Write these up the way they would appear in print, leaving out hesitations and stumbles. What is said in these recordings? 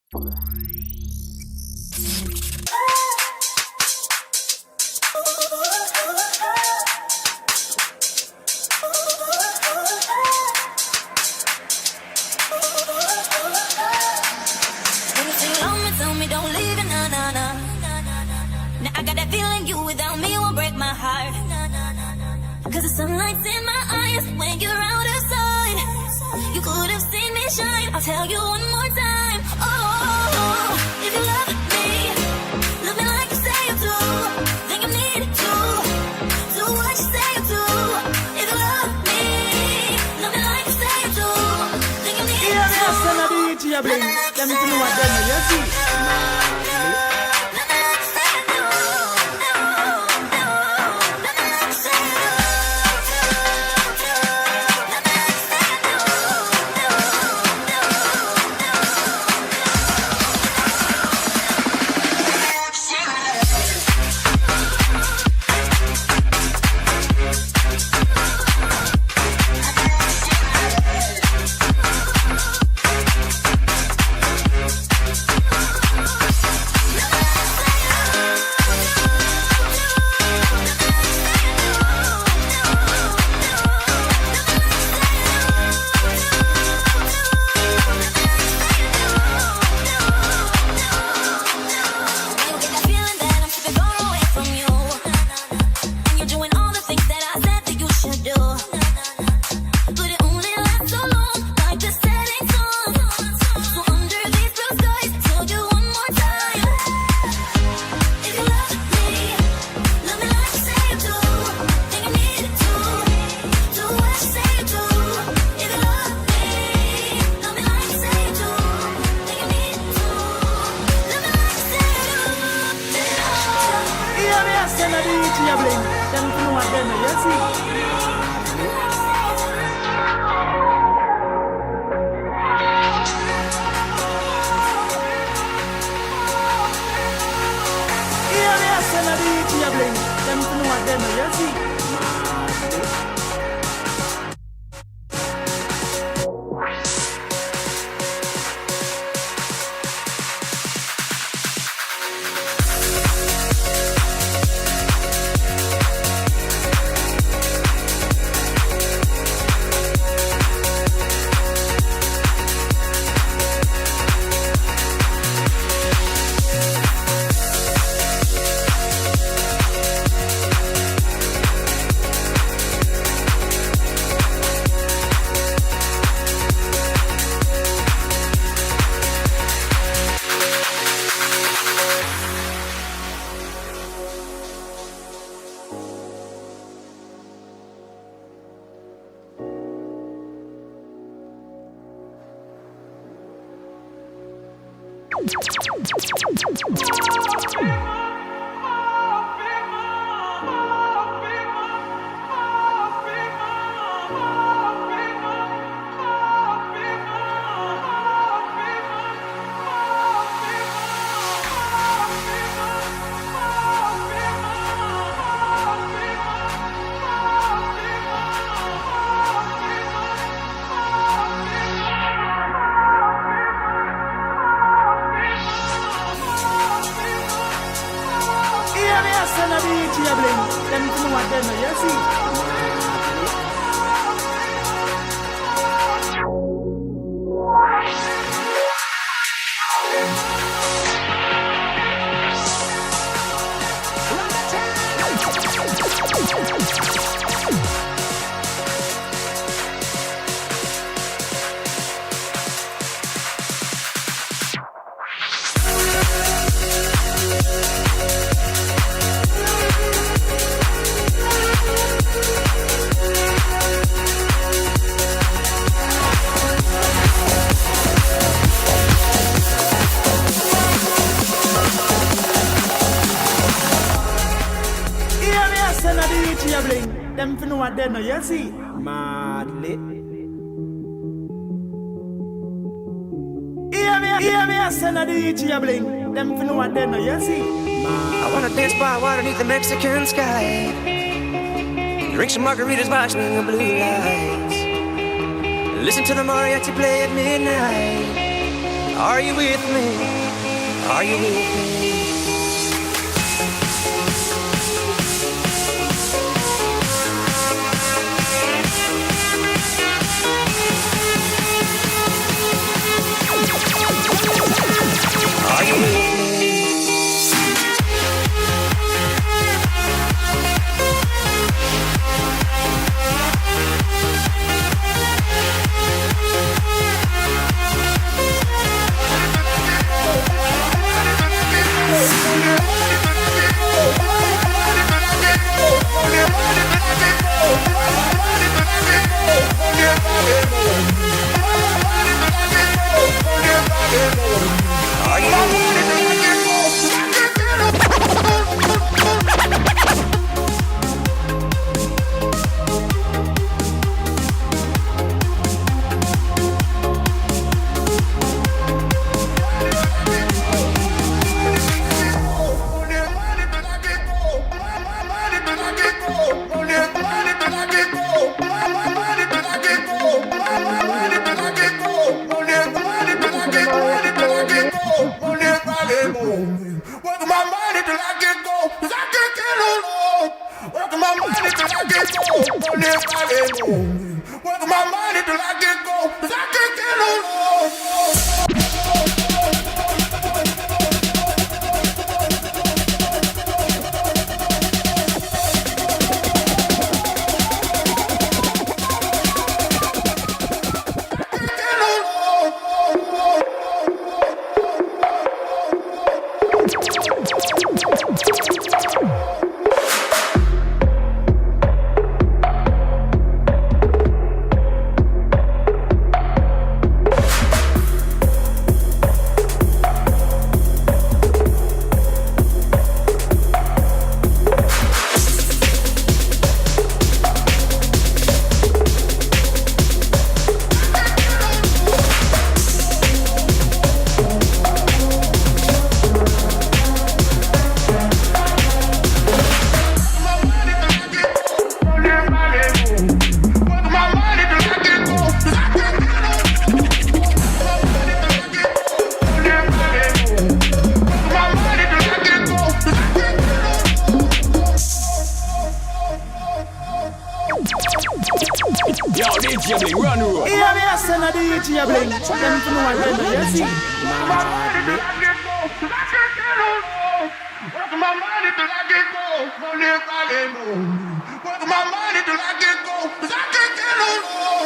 Cause the sunlight's in my eyes when you're out of sight. You could have seen me shine. I'll tell you one more time. Oh, if you love me like you say you do, then you need to do what you say you do. If you love me like you say you do, then you need to do what you say you do. Them for know what they know, you see? Madly. Hear me, I send a DJ bling. Them for know what they know, you see? I wanna dance by water beneath the Mexican sky. Drink some margaritas, watching the blue lights. Listen to the mariachi play at midnight. Are you with me? Are you with me? Are you with me? Are you with me? DJ Bling, run road. Yeah, me a send a DJ Bling. Them to know what they do, you see. Working my money till I get gold. Money if I get gold. Working my money till I get gold. 'Cause I can't get no more.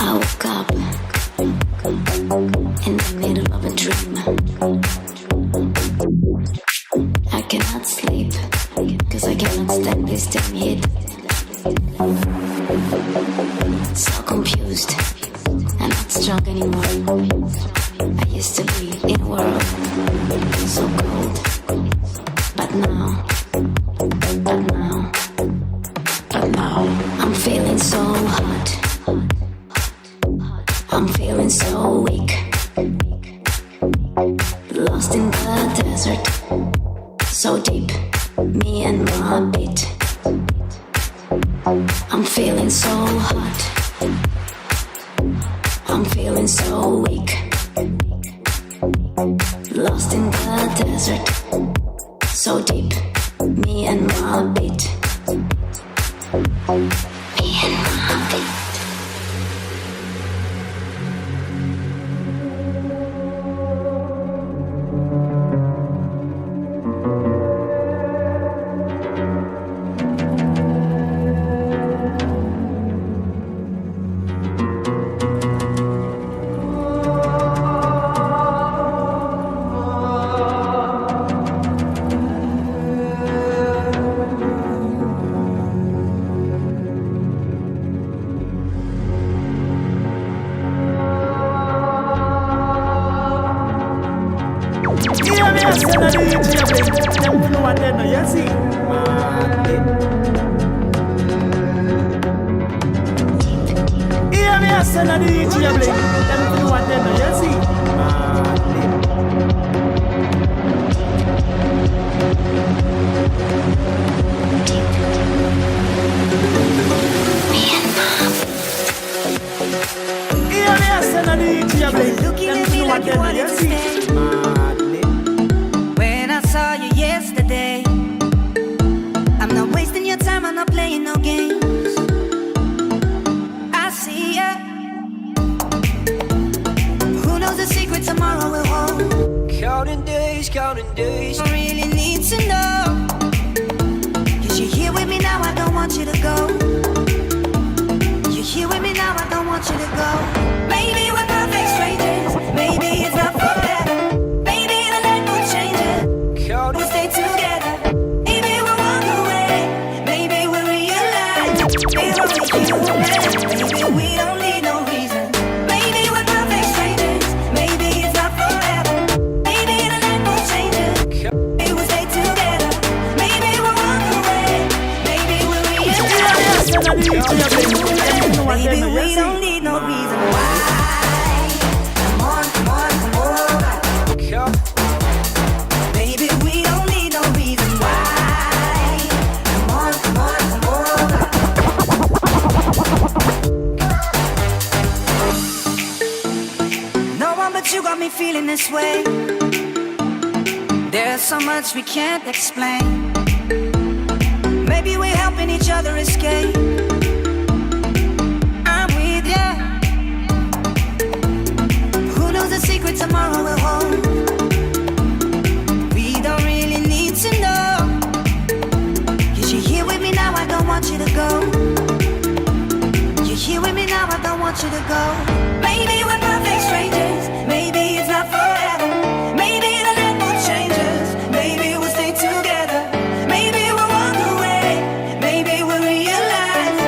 I woke up in the middle of a dream. I cannot sleep, 'cause I cannot stand this damn heat. So confused, I'm not strong anymore. I used to be in a world so cold, but now I'm feeling so hot. I'm feeling so weak, lost in the desert, so deep, me and my beat. I'm feeling so hot, I'm feeling so weak, lost in the desert, so deep, me and my beat. Hear me, I say no DJ Blink. Them fi know what they know, you see? Hear me, I say no DJ Blink. Them fi know what they know, you see? Hear me, I say no DJ Blink. Looking Them at fi me know what like they you know, want you to see? stay. When I saw you yesterday, I'm not wasting your time, I'm not playing no games. I see ya. Who knows the secret tomorrow will hold? Counting days, counting days. I really need to know. Cause you're here with me now, I don't want you to go. You're here with me now, I don't want you to go. Maybe we're perfect strangers, maybe it's not forever. Maybe the night will change it. We'll stay together. Maybe we'll walk away. Maybe we'll realize we're only human. Maybe we don't need no reason. Maybe we're perfect strangers. Maybe it's not forever. Maybe the night will change it. Maybe we'll stay together. Maybe we'll walk away. Maybe we'll realize. Say no DJ Blink. Them fi know what they Maybe know, you we see? don't need no reason why. Come on, come on, come over. Baby, we don't need no reason why. Come on, come on, come over. No one but you got me feeling this way. There's so much we can't explain. Maybe we're helping each other escape. I'm with ya. Who knows the secret tomorrow will hold? We don't really need to know. Cause you're here with me now, I don't want you to go. You're here with me now, I don't want you to go. Maybe we're perfect strangers. Maybe it's not forever. Maybe the night will change us. Maybe we'll stay together. Maybe we'll walk away. Maybe we'll realize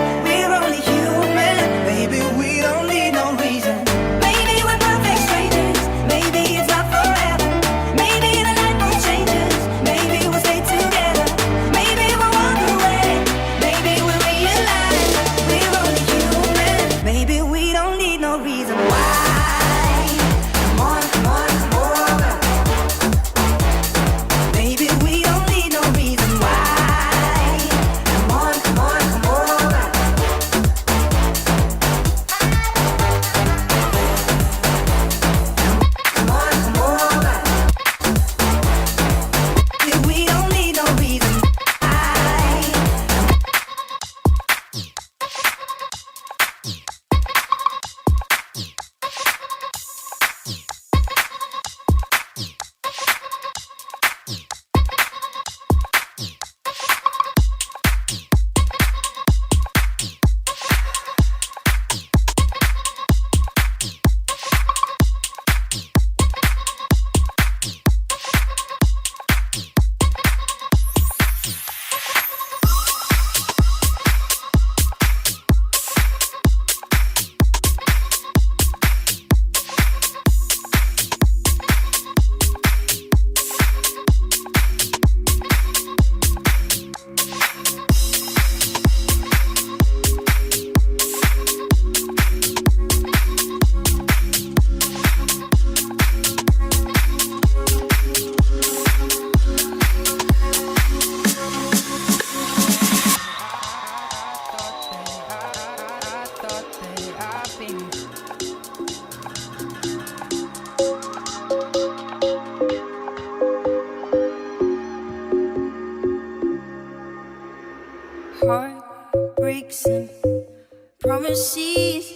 promises.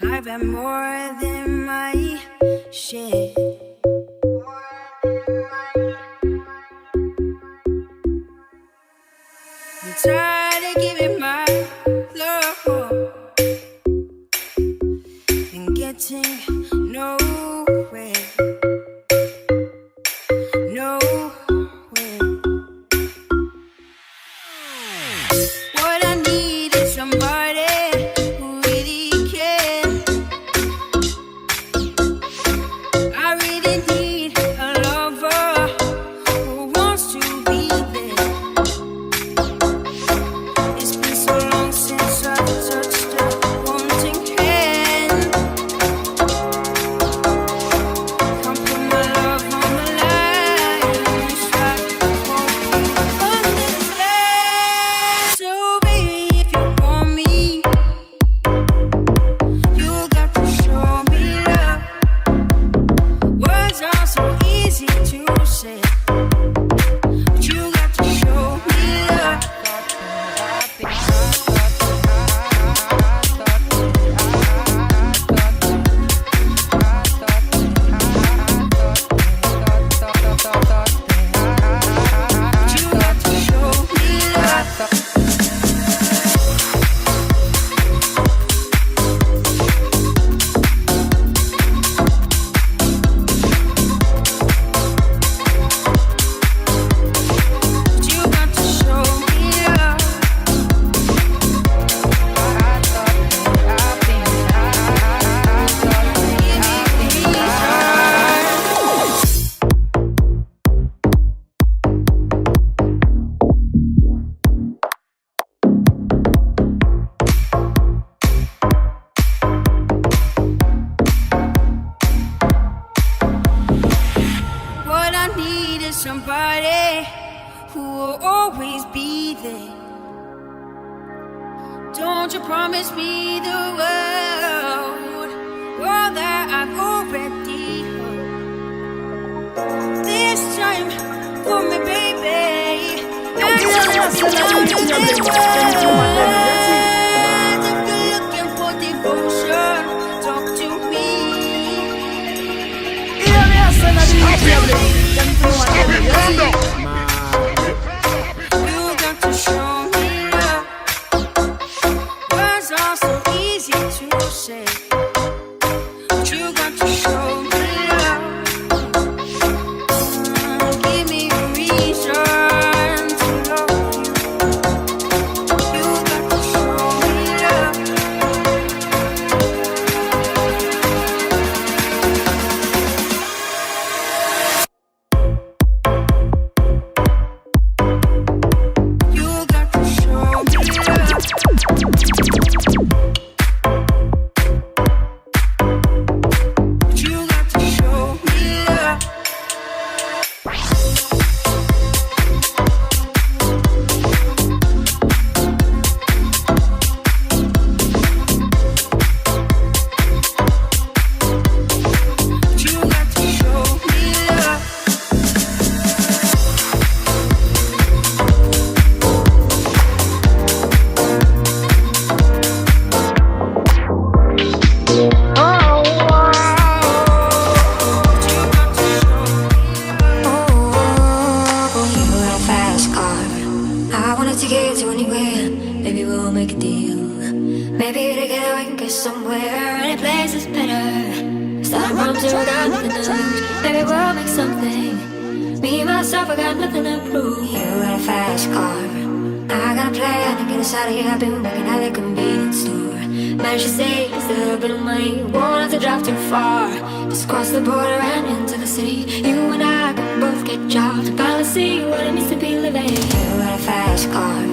I've had more than my share. I'm tired of giving my love and getting nowhere. Nowhere. What I need is somebody who really cares. I really need a lover who wants to be there. It's been so long since I touched a wanting hand. Come put my love on the line. It's like on this land. So baby, if you want me, you got to show me love. Words are so easy to say, but you got to show me love. You got to show me love. You got to show me love. What I need is somebody who will always be there. Don't you promise me the world, all that I've already heard. This time, for me, baby. And Yes, tell me yes, louder than yes, words. If you're looking for devotion, talk to me. You got to show me love. Words are so easy to say, but you got to show me love. Give me a reason to love you. You got to show me love. You got to show me love. You got to show me love. You got to show me love. You got to show me love. You got a fast car. I wanna take you to anywhere. Maybe we'll make a deal. Maybe together we can get somewhere. Any place is better. Start from zero, got nothing to lose. Maybe we'll make something. Me, myself, I got nothing to prove. You got a fast car. I got a plan to get us out of here. I've been working at the convenience store. Managed to save just a little bit of money. Won't have to drive too far. Just cross the border and into the city. You and I can both get jobs and finally see what it means to be living. You got a fast car.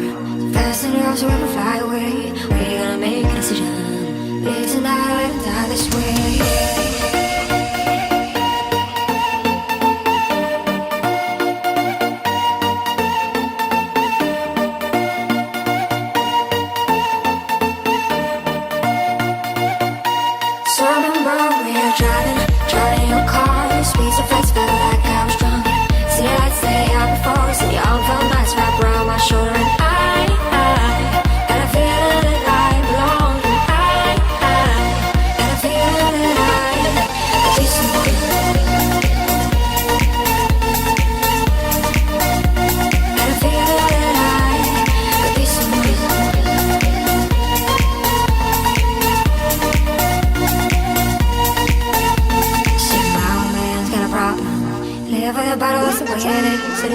Fast enough so we can fly away. We're gonna make a decision. Live tonight and die this way. So I've been broke, we are driving your car. Speeds of flex, felt like I was drunk. See the lights lay out before us, and the all felt nice wrapped around my shoulder. And I got a feeling alive.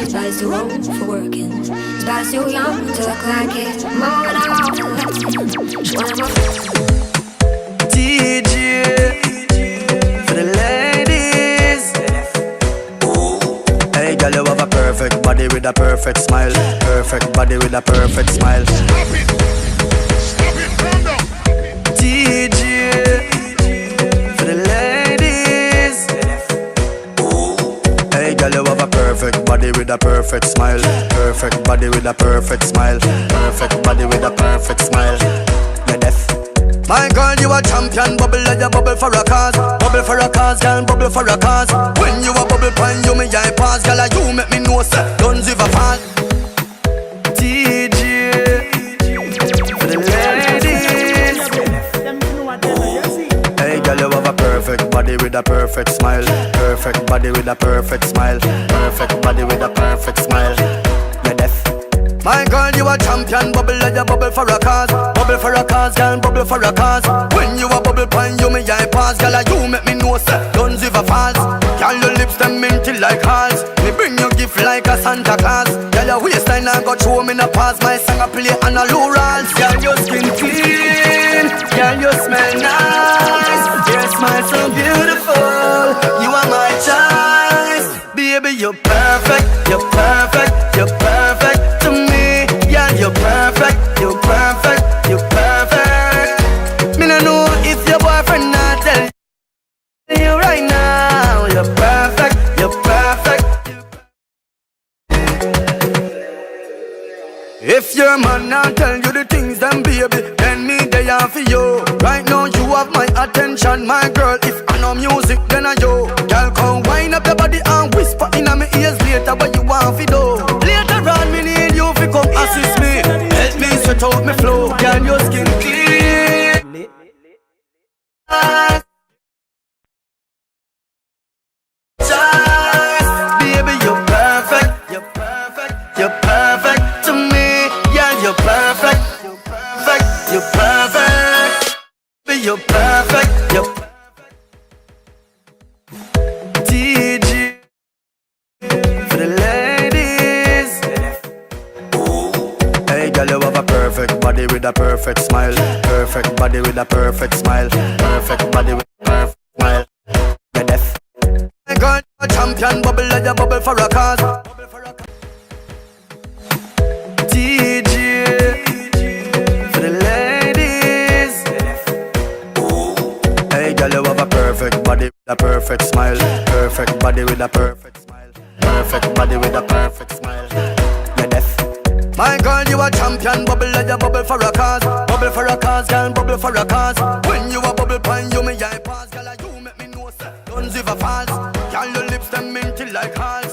His body's too old for working. His body's too young to look like it. More than I want to let him. She wanted my DJ for the ladies. Hey girl, you have a perfect body with a perfect smile. Perfect body with a perfect smile. Stop it, calm down. DJ for the ladies. Hey girl, you have a perfect body with a perfect smile. Perfect body with a perfect smile. Perfect body with a perfect smile. You're deaf. My girl, you a champion, bubble like you bubble for a cause. Bubble for a cause, girl, bubble for a cause. When you a bubble pan, you me eye pass. Girl, you make me know, sir, don't give a fall. DJ for the ladies. Them know what they know, you see. Hey girl, you have a perfect body with a perfect smile. Perfect body with a perfect smile. Perfect body with a perfect smile. You're deaf. My girl, you a champion, bubble like you bubble for a cause. Bubble for a cause, girl, bubble for a cause. When you a bubble pan, you me eye pass. Girl, you make me know, sir, don't give a false. Girl, your lips them minty like hearts. Me bring you gift like a Santa Claus. Girl, your waistline I got show me in a pass. My song I play on a low rolls. Girl, your skin clean. Girl, you smell nice. Your smile so beautiful. You are my choice. Baby, you're perfect. You're perfect. You're perfect to me. Yeah, you're perfect. You're perfect. You're perfect. Me no know if your boyfriend not tell you right now. You're perfect. You're perfect. If your man not tell you the things, then baby, then me they are for you. Right now you have my attention, my girl. If I know music, then I yo. Girl, come wind up your body and whisper in my ears later what you want for do. Later on, me need you to come assist me. Help me sweat out me flow. Girl, your skin clean. Baby, you're perfect. You're perfect. You're perfect to me. Yeah, you're perfect. You're perfect. You're perfect. Baby, you're perfect. You're perfect. DJ for the ladies. Hey girl, you have a perfect body with a perfect smile. Perfect body with a perfect smile. Perfect body with a perfect smile. You're deaf. Hey girl, a champion, bubble like you bubble for a cause. DJ for the ladies. Hey girl, you have a perfect body with a perfect smile. Perfect body with a perfect smile. Perfect body with a perfect smile. You're deaf. My girl, you a champion, bubble like you bubble for a cause. Bubble for a cause, girl, bubble for a cause. When you a bubble pan, you me eye pass. Girl, you make me know, sir, don't give a false. Girl, your lips them minty like hearts.